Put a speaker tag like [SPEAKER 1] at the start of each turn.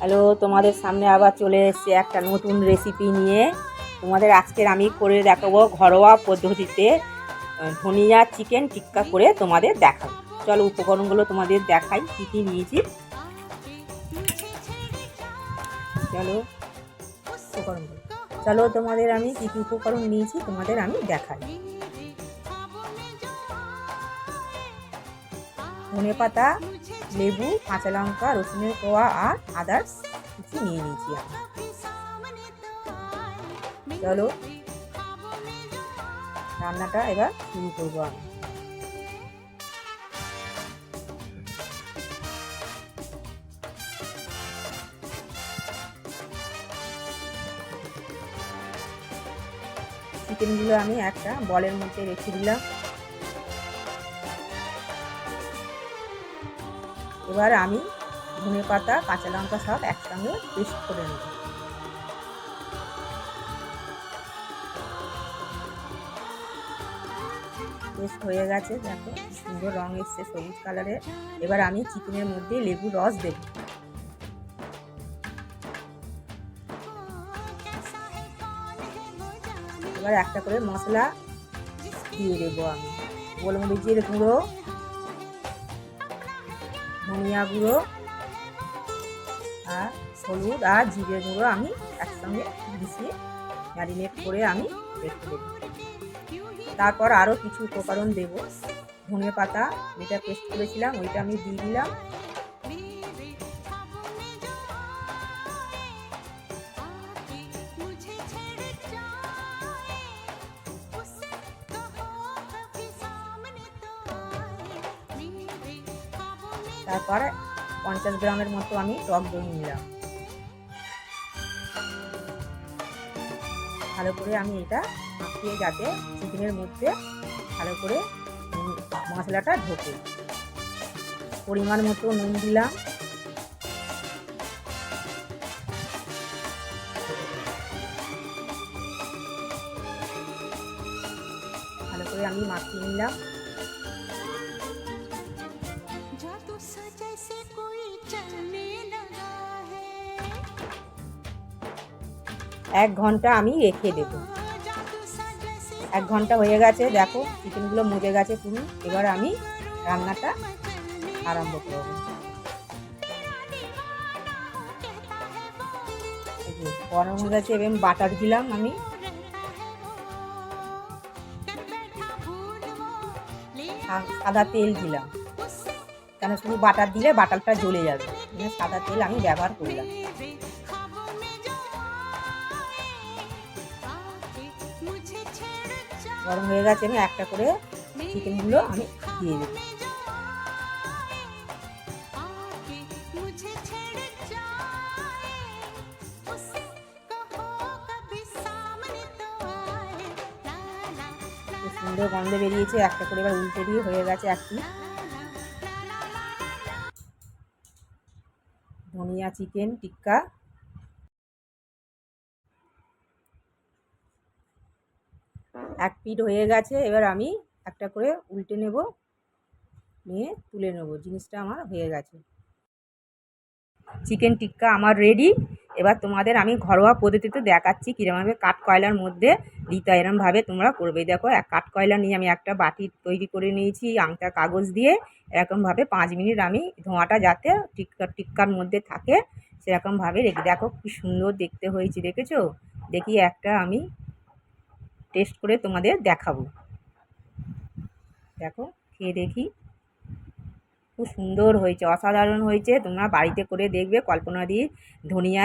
[SPEAKER 1] Hello, তোমাদের সামনে আবার চলে এসেছি একটা নতুন রেসিপি নিয়ে। তোমাদের আজকের আমি করে দেখাবো ঘরোয়া পদ্ধতিতে ধনিয়া চিকেন টিক্কা করে তোমাদের দেখাবো। চলো উপকরণগুলো তোমাদের দেখাই কী কী নিয়েছি। চলো উপকরণগুলো চলো তোমাদের আমি কী কী উপকরণ নিয়েছি তোমাদের আমি দেখাই। ধনেপাতা, লেবু, কাঁচা লঙ্কা, রসুনের কোয়া আর আদার্স কিছু নিয়ে নিয়েছি আমি। চলো রান্নাটা এবার শুরু করবো আমি। চিকেনগুলো আমি একটা বলের মধ্যে রেখে দিলাম। এবার আমি ধনেপাতা, কাঁচা লঙ্কা সব একসঙ্গে পেস্ট করে নেব। পেস্ট হয়ে গেছে, দেখো সুন্দর রং এসছে সবুজ কালারের। এবার আমি চিকেনের মধ্যে লেবুর রস দেব। এবার একটা করে মশলা দিয়ে দেবো আমি। গোলমরিচের গুঁড়ো, ধনিয়া গুঁড়ো আর হলুদ আর জিরে গুঁড়ো আমি একসঙ্গে মিশিয়ে ম্যারিনেট করে আমি রেখে দেবো। তারপর আরও কিছু উপকরণ দেব। ধনে পাতা যেটা পেস্ট করেছিলাম ওইটা আমি দিয়ে দিলাম। তারপর 50 গ্রামের মতো আমি টক দই নিলাম। ভালো করে আমি এটা মাখিয়ে যাতে চিকেনের মধ্যে ভালো করে মশলাটা ঢোকে। পরিমাণ মতো নুন দিলাম। ভালো করে আমি মাখিয়ে নিলাম। এক ঘন্টা আমি রেখে দেবো। 1 ঘন্টা হয়ে গেছে, দেখো চিকেনগুলো মজে গেছে পুরো। এবার আমি রান্নাটা আরম্ভ করব। গরম হয়ে গেছে এবং বাটার দিলাম আমি। সাদা তেল দিলাম, কেন শুধু বাটার দিলে বাটারটা জ্বলে যাবে, সাদা তেল আমি ব্যবহার করলাম। গরম হয়ে গেছে, আমি একটা করে চিকেনগুলো আমি দিয়ে দেবো। সুন্দর গন্ধ বেরিয়েছে, একটা করে এবার উল্টে দিয়ে হয়ে গেছে একটি ধনিয়া চিকেন টিক্কা। এক পিঠ হয়ে গেছে, এবার আমি একটা করে উল্টে নেব, নিয়ে তুলে নেব। জিনিসটা আমার হয়ে গেছে। চিকেন টিক্কা আমার রেডি। এবার তোমাদের আমি ঘরোয়া পদ্ধতিতে দেখাচ্ছি কীরকমভাবে কাঠ কয়লার মধ্যে দিতে হয়। এরমভাবে তোমরা করবে। দেখো কাঠ কয়লা নিয়ে আমি একটা বাটি তৈরি করে নিয়েছি আংটা কাগজ দিয়ে। এরকমভাবে 5 মিনিট আমি ধোঁয়াটা যাতে টিক্কার মধ্যে থাকে সেরকমভাবে রেখে। দেখো কি সুন্দর দেখতে হয়েছে, দেখেছো? দেখি একটা আমি টেস্ট করে তোমাদের দেখাবো। দেখো খেয়ে দেখি, খুব সুন্দর হয়েছে, অসাধারণ হয়েছে। তোমরা বাড়িতে করে দেখবে। কল্পনা দিয়ে ধনিয়া